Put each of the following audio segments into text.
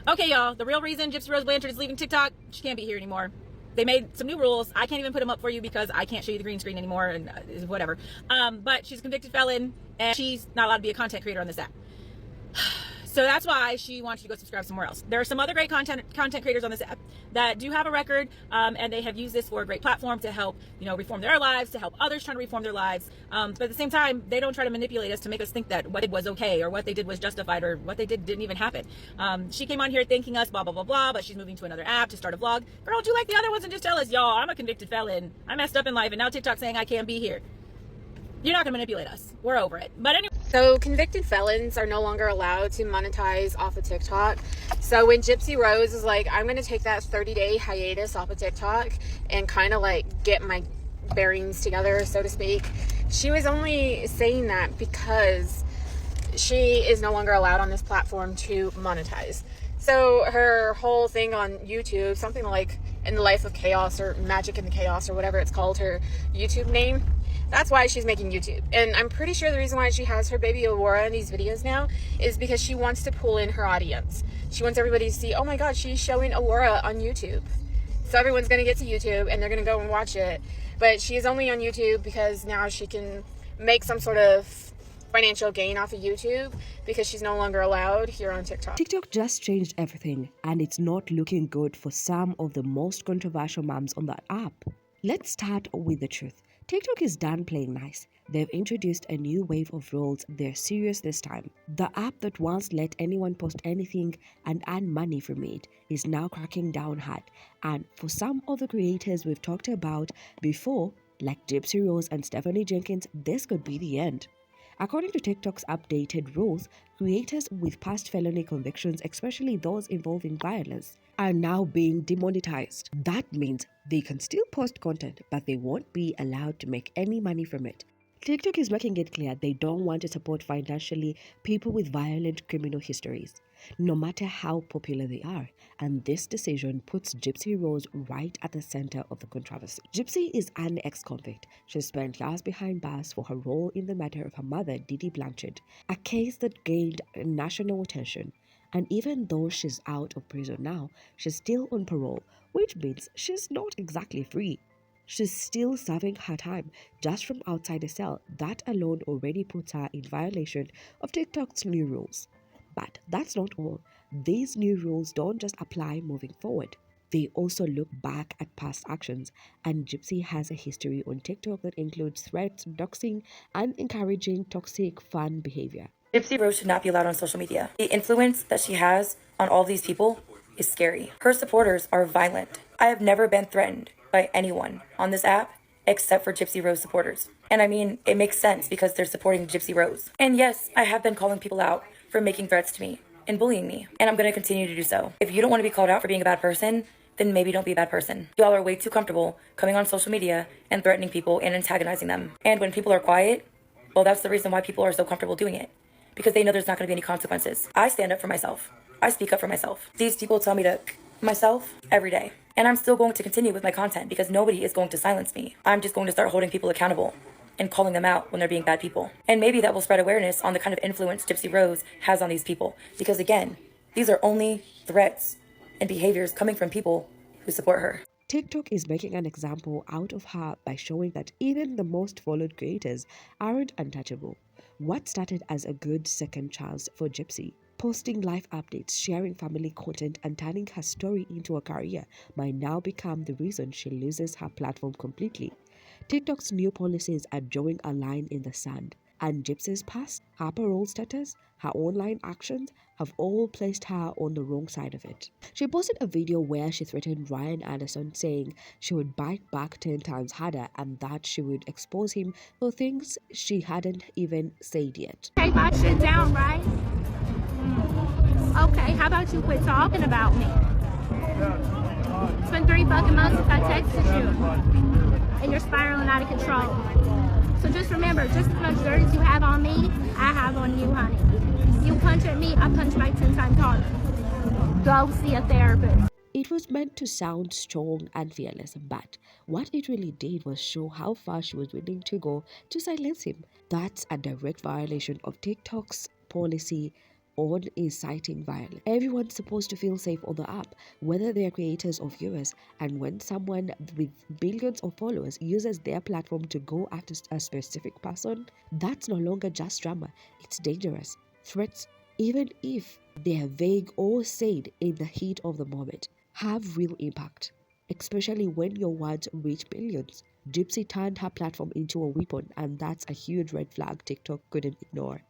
Okay, y'all, the real reason Gypsy Rose Blanchard is leaving TikTok, she can't be here anymore. They made some new rules. I can't even put them up for you because I can't show you the green screen anymore and whatever. But she's a convicted felon and she's not allowed to be a content creator on this app. So that's why she wants you to go subscribe somewhere else. There are some other great content creators on this app that do have a record, and they have used this for a great platform to help, reform their lives, to help others trying to reform their lives. But at the same time, they don't try to manipulate us to make us think that what they did was okay or what they did was justified or what they did didn't even happen. She came on here thanking us, blah, blah, blah, blah, but she's moving to another app to start a vlog. Girl, do like the other ones and just tell us, y'all, I'm a convicted felon. I messed up in life, and now TikTok's saying I can't be here. You're not going to manipulate us. We're over it. But anyway. So convicted felons are no longer allowed to monetize off of TikTok. So when Gypsy Rose is like, I'm going to take that 30-day hiatus off of TikTok and kind of like get my bearings together, so to speak, she was only saying that because she is no longer allowed on this platform to monetize. So her whole thing on YouTube, something like In the Life of Chaos or Magic in the Chaos or whatever it's called, her YouTube name, that's why she's making YouTube. And I'm pretty sure the reason why she has her baby Aurora in these videos now is because she wants to pull in her audience. She wants everybody to see, oh my God, she's showing Aurora on YouTube. So everyone's going to get to YouTube and they're going to go and watch it. But she is only on YouTube because now she can make some sort of financial gain off of YouTube because she's no longer allowed here on TikTok. TikTok just changed everything and it's not looking good for some of the most controversial moms on that app. Let's start with the truth. TikTok is done playing nice. They've introduced a new wave of rules. They're serious this time. The app that once let anyone post anything and earn money from it is now cracking down hard. And for some of the creators we've talked about before, like Gypsy Rose and Stephanie Jenkins, this could be the end. According to TikTok's updated rules, creators with past felony convictions, especially those involving violence, are now being demonetized. That means they can still post content, but they won't be allowed to make any money from it. TikTok is making it clear they don't want to support financially people with violent criminal histories, no matter how popular they are. And this decision puts Gypsy Rose right at the center of the controversy. Gypsy is an ex-convict. She spent years behind bars for her role in the murder of her mother, Didi Blanchard, a case that gained national attention. And even though she's out of prison now, she's still on parole, which means she's not exactly free. She's still serving her time just from outside the cell. That alone already puts her in violation of TikTok's new rules. But that's not all. These new rules don't just apply moving forward. They also look back at past actions, and Gypsy has a history on TikTok that includes threats, doxing, and encouraging toxic fun behavior. Gypsy Rose should not be allowed on social media. The influence that she has on all these people is scary. Her supporters are violent. I have never been threatened by anyone on this app except for Gypsy Rose supporters. And I mean, it makes sense because they're supporting Gypsy Rose. And yes, I have been calling people out for making threats to me and bullying me, and I'm going to continue to do so. If you don't want to be called out for being a bad person, then maybe don't be a bad person. Y'all are way too comfortable coming on social media and threatening people and antagonizing them. And when people are quiet, well, that's the reason why people are so comfortable doing it, because they know there's not going to be any consequences. I stand up for myself. I speak up for myself. These people tell me to myself every day. And I'm still going to continue with my content because nobody is going to silence me. I'm just going to start holding people accountable and calling them out when they're being bad people. And maybe that will spread awareness on the kind of influence Gypsy Rose has on these people. Because again, these are only threats and behaviors coming from people who support her. TikTok is making an example out of her by showing that even the most followed creators aren't untouchable. What started as a good second chance for Gypsy, posting life updates, sharing family content, and turning her story into a career, might now become the reason she loses her platform completely. TikTok's new policies are drawing a line in the sand, and Gypsy's past, her parole status, her online actions have all placed her on the wrong side of it. She posted a video where she threatened Ryan Anderson, saying she would bite back 10 times harder and that she would expose him for things she hadn't even said yet. Take my shit down, right? Okay, how about you quit talking about me? It's been 3 fucking months since I texted you, and you're spiraling out of control. So just remember, just as much dirt as you have on me, I have on you, honey. You punch at me, I punch back 10 times harder. Go see a therapist. It was meant to sound strong and fearless, but what it really did was show how far she was willing to go to silence him. That's a direct violation of TikTok's policy on inciting violence. Everyone's supposed to feel safe on the app, whether they are creators or viewers, and when someone with billions of followers uses their platform to go after a specific person, that's no longer just drama, it's dangerous. Threats, even if they are vague or said in the heat of the moment, have real impact, especially when your words reach billions. Gypsy turned her platform into a weapon, and that's a huge red flag TikTok couldn't ignore.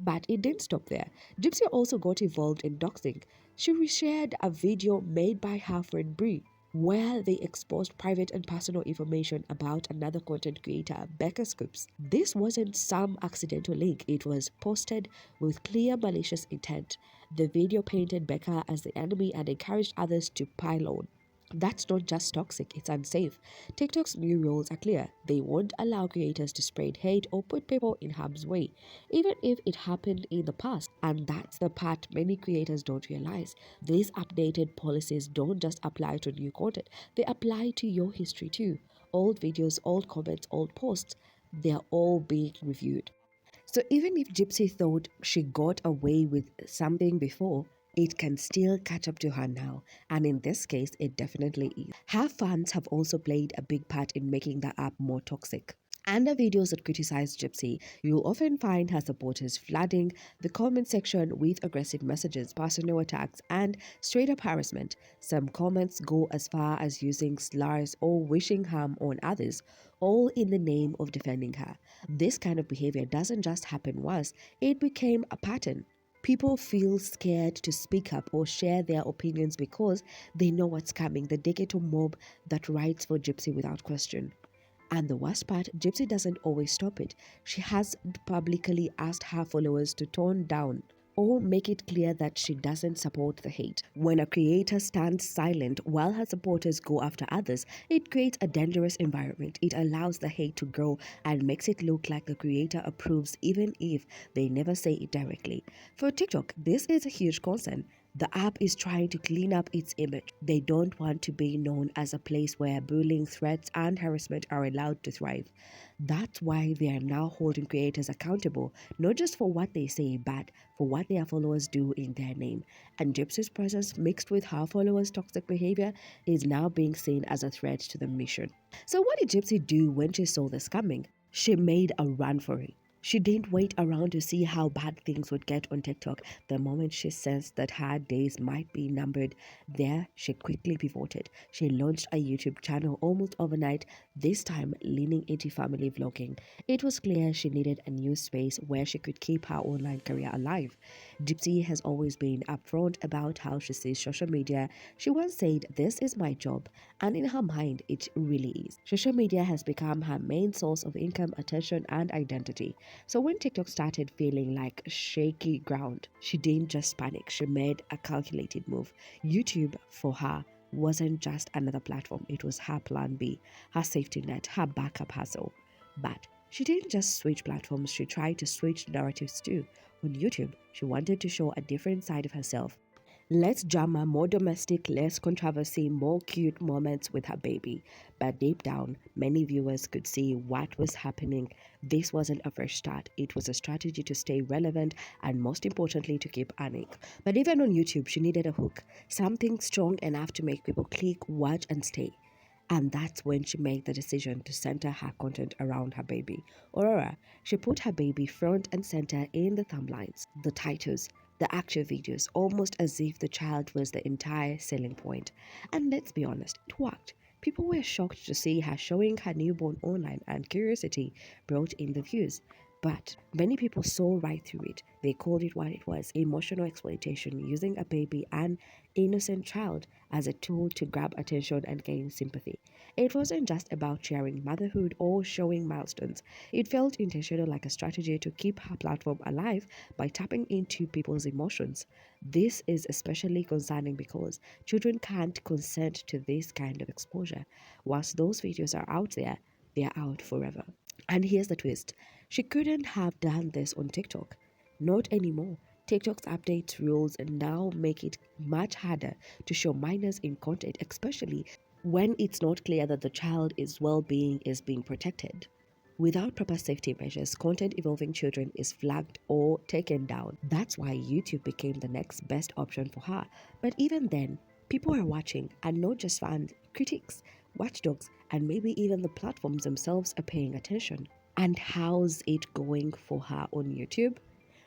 But it didn't stop there. Gypsy also got involved in doxing. She reshared a video made by her friend Brie, where they exposed private and personal information about another content creator, Becca Scoops. This wasn't some accidental link, it was posted with clear malicious intent. The video painted Becca as the enemy and encouraged others to pile on. That's not just toxic, it's unsafe. TikTok's new rules are clear. They won't allow creators to spread hate or put people in harm's way, even if it happened in the past. And that's the part many creators don't realize. These updated policies don't just apply to new content, they apply to your history too. Old videos, old comments, old posts, they're all being reviewed. So even if Gypsy thought she got away with something before, it can still catch up to her now, and in this case, it definitely is. Her fans have also played a big part in making the app more toxic. Under videos that criticize Gypsy, you'll often find her supporters flooding the comment section with aggressive messages, personal attacks, and straight-up harassment. Some comments go as far as using slurs or wishing harm on others, all in the name of defending her. This kind of behavior doesn't just happen once, it became a pattern. People feel scared to speak up or share their opinions because they know what's coming, the digital mob that writes for Gypsy without question. And the worst part, Gypsy doesn't always stop it. She has publicly asked her followers to tone down or make it clear that she doesn't support the hate. When a creator stands silent while her supporters go after others, it creates a dangerous environment. It allows the hate to grow and makes it look like the creator approves even if they never say it directly. For TikTok, this is a huge concern. The app is trying to clean up its image. They don't want to be known as a place where bullying, threats, and harassment are allowed to thrive. That's why they are now holding creators accountable, not just for what they say, but for what their followers do in their name. And Gypsy's presence mixed with her followers' toxic behavior is now being seen as a threat to the mission. So what did Gypsy do when she saw this coming? She made a run for it. She didn't wait around to see how bad things would get on TikTok. The moment she sensed that her days might be numbered there, she quickly pivoted. She launched a YouTube channel almost overnight, this time leaning into family vlogging. It was clear she needed a new space where she could keep her online career alive. Gypsy has always been upfront about how she sees social media. She once said, "This is my job," and in her mind, it really is. Social media has become her main source of income, attention, and identity. So when TikTok started feeling like shaky ground, she didn't just panic, she made a calculated move. YouTube, for her, wasn't just another platform, it was her plan B, her safety net, her backup hustle. But she didn't just switch platforms, she tried to switch narratives too. On YouTube, she wanted to show a different side of herself. Less drama, more domestic, less controversy, more cute moments with her baby. But deep down, many viewers could see what was happening. This wasn't a fresh start. It was a strategy to stay relevant and, most importantly, to keep earning. But even on YouTube, she needed a hook. Something strong enough to make people click, watch, and stay. And that's when she made the decision to center her content around her baby. Aurora, she put her baby front and center in the thumbnails, the titles, the actual videos, almost as if the child was the entire selling point. And let's be honest, it worked. People were shocked to see her showing her newborn online, and curiosity brought in the views. But many people saw right through it. They called it what it was: emotional exploitation, using a baby, an innocent child, as a tool to grab attention and gain sympathy. It wasn't just about sharing motherhood or showing milestones. It felt intentional, like a strategy to keep her platform alive by tapping into people's emotions. This is especially concerning because children can't consent to this kind of exposure. Whilst those videos are out there, they are out forever. And here's the twist. She couldn't have done this on TikTok. Not anymore. TikTok's updates rules now make it much harder to show minors in content, especially when it's not clear that the child's well-being is being protected. Without proper safety measures, content involving children is flagged or taken down. That's why YouTube became the next best option for her. But even then, people are watching, and not just fans, critics, watchdogs, and maybe even the platforms themselves are paying attention. And how's it going for her on YouTube?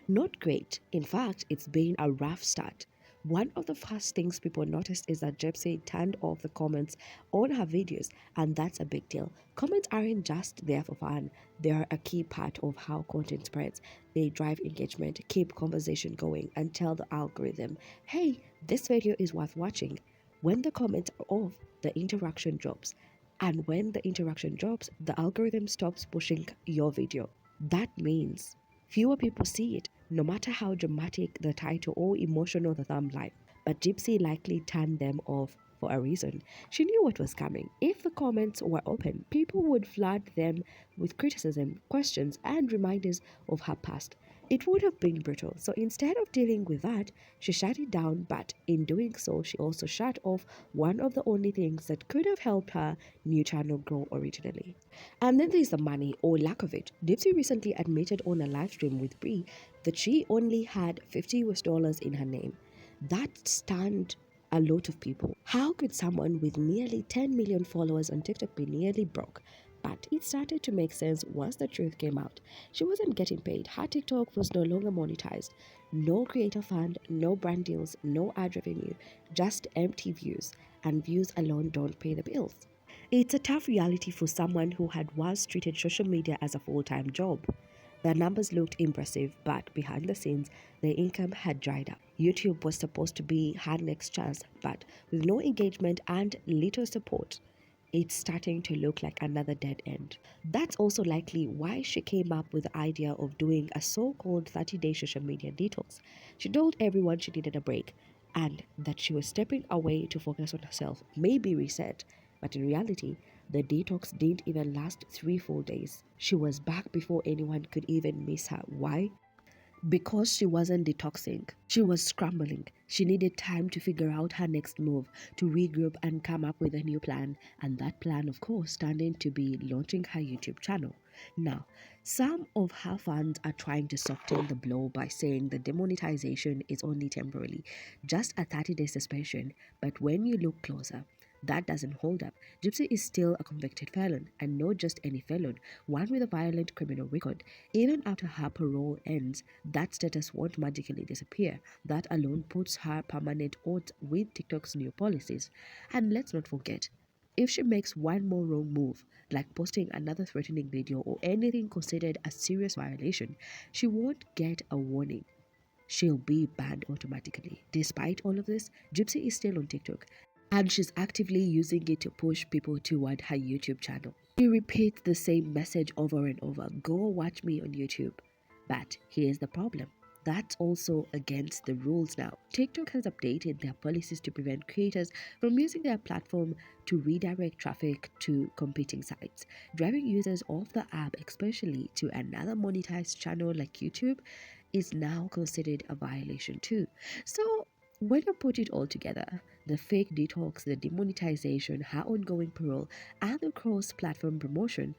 Not great. In fact, it's been a rough start. One of the first things people noticed is that Gypsy turned off the comments on her videos, and that's a big deal. Comments aren't just there for fun, they are a key part of how content spreads. They drive engagement, keep conversation going, and tell the algorithm, hey, this video is worth watching. When the comments are off, the interaction drops. And when the interaction drops, the algorithm stops pushing your video. That means fewer people see it, no matter how dramatic the title or emotional the thumbnail. But Gypsy likely turned them off for a reason. She knew what was coming. If the comments were open, people would flood them with criticism, questions, and reminders of her past. It would have been brutal. So instead of dealing with that, she shut it down, but in doing so, she also shut off one of the only things that could have helped her new channel grow originally. And then there's the money or lack of it. Gypsy recently admitted on a live stream with Brie that she only had $50 in her name. That stunned a lot of people. How could someone with nearly 10 million followers on TikTok be nearly broke? But it started to make sense once the truth came out. She wasn't getting paid. Her TikTok was no longer monetized. No creator fund, no brand deals, no ad revenue, just empty views. And views alone don't pay the bills. It's a tough reality for someone who had once treated social media as a full-time job. The numbers looked impressive, but behind the scenes, the income had dried up. YouTube was supposed to be her next chance, but with no engagement and little support, it's starting to look like another dead end. That's also likely why she came up with the idea of doing a so-called 30-day social media detox. She told everyone she needed a break and that she was stepping away to focus on herself, maybe reset. But in reality, the detox didn't even last 3 full days. She was back before anyone could even miss her. Why? Because she wasn't detoxing. She was scrambling. She needed time to figure out her next move, to regroup and come up with a new plan. And that plan, of course, turned into be launching her YouTube channel. Now, some of her fans are trying to soften the blow by saying the demonetization is only temporary, just a 30-day suspension. But when you look closer, that doesn't hold up. Gypsy is still a convicted felon, and not just any felon, one with a violent criminal record. Even after her parole ends, that status won't magically disappear. That alone puts her permanent odds with TikTok's new policies. And let's not forget, if she makes one more wrong move, like posting another threatening video or anything considered a serious violation, she won't get a warning. She'll be banned automatically. Despite all of this, Gypsy is still on TikTok, and she's actively using it to push people toward her YouTube channel. She repeats the same message over and over, go watch me on YouTube. But here's the problem. That's also against the rules now. TikTok has updated their policies to prevent creators from using their platform to redirect traffic to competing sites. Driving users off the app, especially to another monetized channel like YouTube, is now considered a violation too. So when you put it all together, the fake detox, the demonetization, her ongoing parole, and the cross-platform promotion,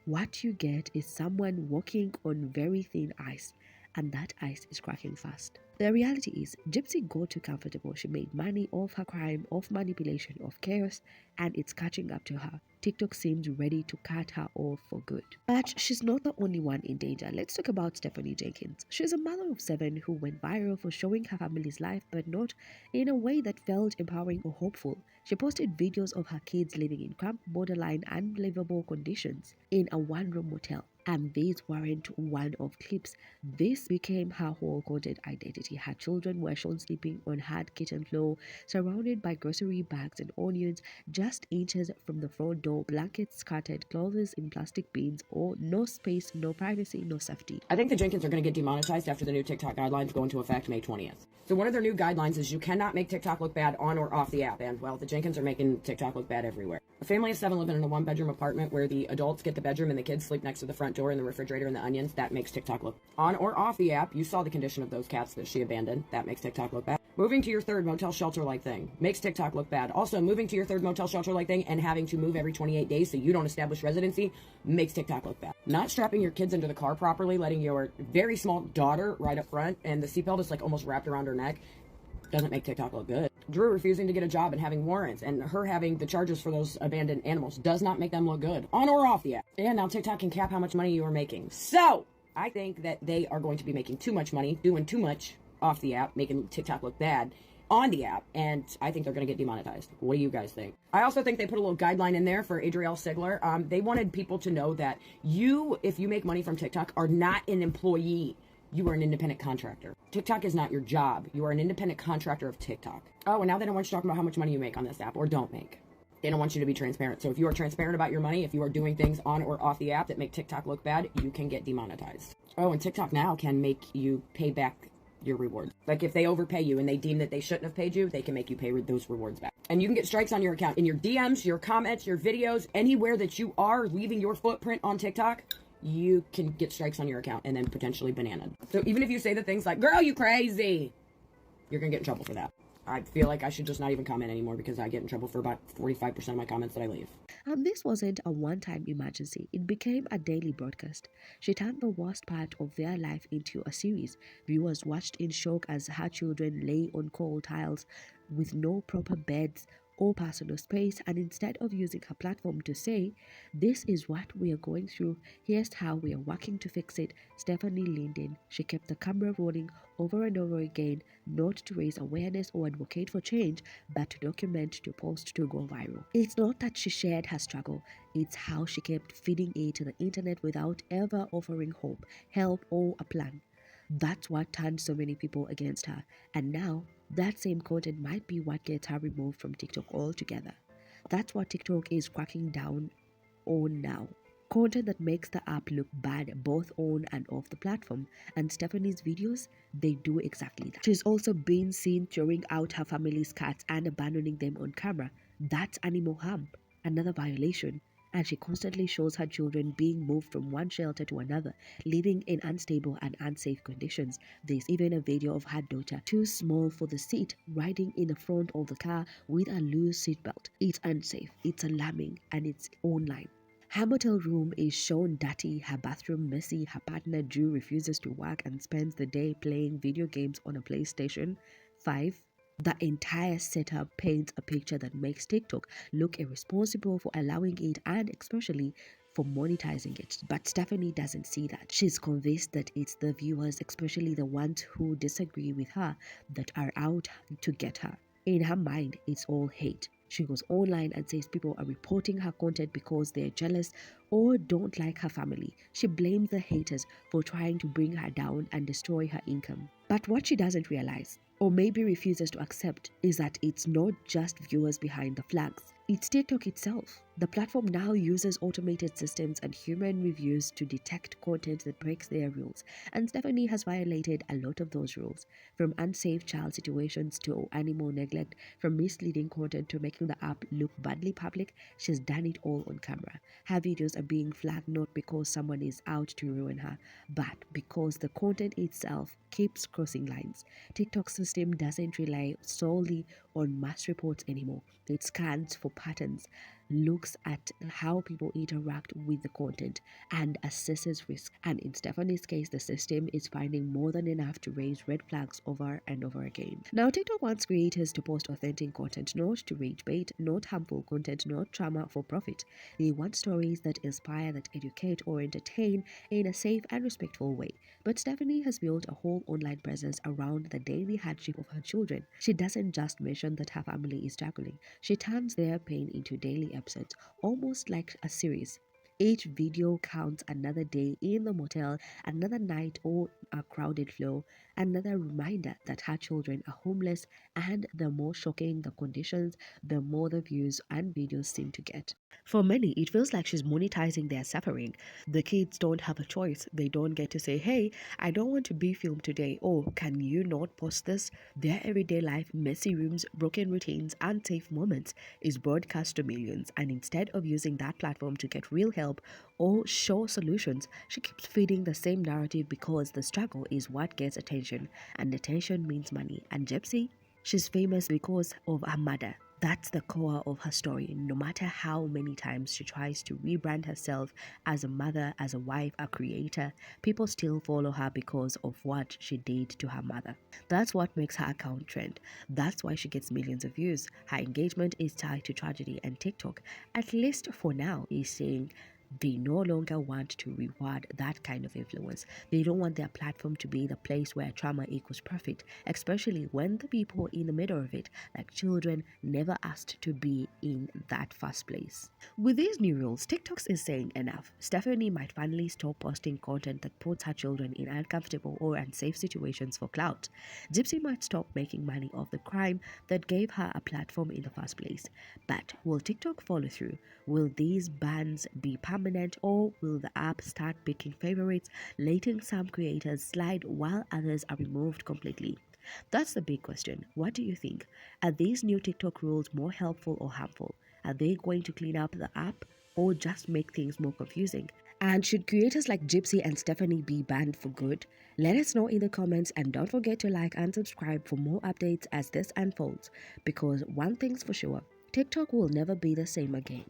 what you get is someone walking on very thin ice, and that ice is cracking fast. The reality is, Gypsy got too comfortable. She made money off her crime, off manipulation, off chaos, and it's catching up to her. TikTok seems ready to cut her off for good. But she's not the only one in danger. Let's talk about Stephanie Jenkins. She's a mother of 7 who went viral for showing her family's life, but not in a way that felt empowering or hopeful. She posted videos of her kids living in cramped, borderline, unlivable conditions in a one-room motel. And these weren't one-off clips. This became her whole content identity. Her children were shown sleeping on hard kitchen floor, surrounded by grocery bags and onions, just inches from the front door, blankets scattered, clothes in plastic bins, or no space, no privacy, no safety. I think the Jenkins are going to get demonetized after the new TikTok guidelines go into effect May 20th. So one of their new guidelines is you cannot make TikTok look bad on or off the app. And, well, the Jenkins are making TikTok look bad everywhere. A family of 7 living in a 1-bedroom apartment where the adults get the bedroom and the kids sleep next to the front door and the refrigerator and the onions. That makes TikTok look on or off the app. You saw the condition of those cats that she abandoned. That makes TikTok look bad. Moving to your third motel shelter-like thing makes TikTok look bad. Also, moving to your third motel shelter-like thing and having to move every 28 days so you don't establish residency makes TikTok look bad. Not strapping your kids into the car properly, letting your very small daughter ride up front and the seatbelt is like almost wrapped around her neck doesn't make TikTok look good. Drew refusing to get a job and having warrants and her having the charges for those abandoned animals does not make them look good, on or off the app. And now TikTok can cap how much money you are making. So, I think that they are going to be making too much money, doing too much off the app, making TikTok look bad on the app, and I think they're going to get demonetized. What do you guys think? I also think they put a little guideline in there for Adrielle Sigler. They wanted people to know that you, if you make money from TikTok, are not an employee. You are an independent contractor. TikTok is not your job. You are an independent contractor of TikTok. Oh, and now they don't want you to talk about how much money you make on this app, or don't make. They don't want you to be transparent. So if you are transparent about your money, if you are doing things on or off the app that make TikTok look bad, you can get demonetized. Oh, and TikTok now can make you pay back your rewards. Like if they overpay you and they deem that they shouldn't have paid you, they can make you pay those rewards back. And you can get strikes on your account, in your DMs, your comments, your videos, anywhere that you are leaving your footprint on TikTok, you can get strikes on your account and then potentially bananaed. So even if you say the things like, girl, you crazy, you're gonna get in trouble for that. I feel like I should just not even comment anymore because I get in trouble for about 45% of my comments that I leave. And this wasn't a one-time emergency. It became a daily broadcast. She turned the worst part of their life into a series. Viewers watched in shock as her children lay on cold tiles with no proper beds or personal space, and instead of using her platform to say, this is what we are going through, here's how we are working to fix it, Stephanie leaned in. She kept the camera rolling over and over again, not to raise awareness or advocate for change, but to document, to post, to go viral. It's not that she shared her struggle, it's how she kept feeding it to the internet without ever offering hope, help, or a plan. That's what turned so many people against her, and now that same content might be what gets her removed from TikTok altogether. That's what TikTok is cracking down on now. Content that makes the app look bad both on and off the platform, and Stephanie's videos, they do exactly that. She's also been seen throwing out her family's cats and abandoning them on camera. That's animal harm, another violation. And she constantly shows her children being moved from one shelter to another, living in unstable and unsafe conditions. There's even a video of her daughter, too small for the seat, riding in the front of the car with a loose seatbelt. It's unsafe, it's alarming, and it's online. Her motel room is shown dirty, her bathroom messy, her partner Drew refuses to work and spends the day playing video games on a PlayStation 5. The entire setup paints a picture that makes TikTok look irresponsible for allowing it and especially for monetizing it. But Stephanie doesn't see that. She's convinced that it's the viewers, especially the ones who disagree with her, that are out to get her. In her mind, it's all hate. She goes online and says people are reporting her content because they're jealous or don't like her family. She blames the haters for trying to bring her down and destroy her income. But what she doesn't realize, or maybe refuses to accept, is that it's not just viewers behind the flags. It's TikTok itself. The platform now uses automated systems and human reviews to detect content that breaks their rules, and Stephanie has violated a lot of those rules, from unsafe child situations to animal neglect, from misleading content to making the app look badly public. She's done it all on camera. Her videos are being flagged not because someone is out to ruin her, but because the content itself keeps crossing lines. TikTok's system doesn't rely solely on mass reports anymore. It scans for patterns, looks at how people interact with the content, and assesses risk. And in Stephanie's case, the system is finding more than enough to raise red flags over and over again. Now, TikTok wants creators to post authentic content, not to rage bait, not harmful content, not drama for profit. They want stories that inspire, that educate, or entertain in a safe and respectful way. But Stephanie has built a whole online presence around the daily hardship of her children. She doesn't just mention that her family is struggling. She turns their pain into daily episodes, almost like a series. Each video counts another day in the motel, another night on a crowded floor, another reminder that her children are homeless, and the more shocking the conditions, the more the views and videos seem to get. For many, it feels like she's monetizing their suffering. The kids don't have a choice. They don't get to say, hey, I don't want to be filmed today, or can you not post this? Their everyday life, messy rooms, broken routines, unsafe moments is broadcast to millions, and instead of using that platform to get real help or show solutions, she keeps feeding the same narrative because the struggle is what gets attention, and attention means money. And Gypsy, She's famous because of her mother. That's the core of her story. No matter how many times she tries to rebrand herself as a mother, as a wife, a creator, people still follow her because of what she did to her mother. That's what makes her account trend. That's why she gets millions of views. Her engagement is tied to tragedy, and TikTok, at least for now, is saying they no longer want to reward that kind of influence. They don't want their platform to be the place where trauma equals profit, especially when the people in the middle of it, like children, never asked to be in that first place. With these new rules, TikTok is saying enough. Stephanie might finally stop posting content that puts her children in uncomfortable or unsafe situations for clout. Gypsy might stop making money off the crime that gave her a platform in the first place. But will TikTok follow through? Will these bans be permanent, or will the app start picking favorites, letting some creators slide while others are removed completely? That's the big question. What do you think? Are these new TikTok rules more helpful or harmful? Are they going to clean up the app or just make things more confusing? And should creators like Gypsy and Stephanie be banned for good? Let us know in the comments, and don't forget to like and subscribe for more updates as this unfolds, because one thing's for sure, TikTok will never be the same again.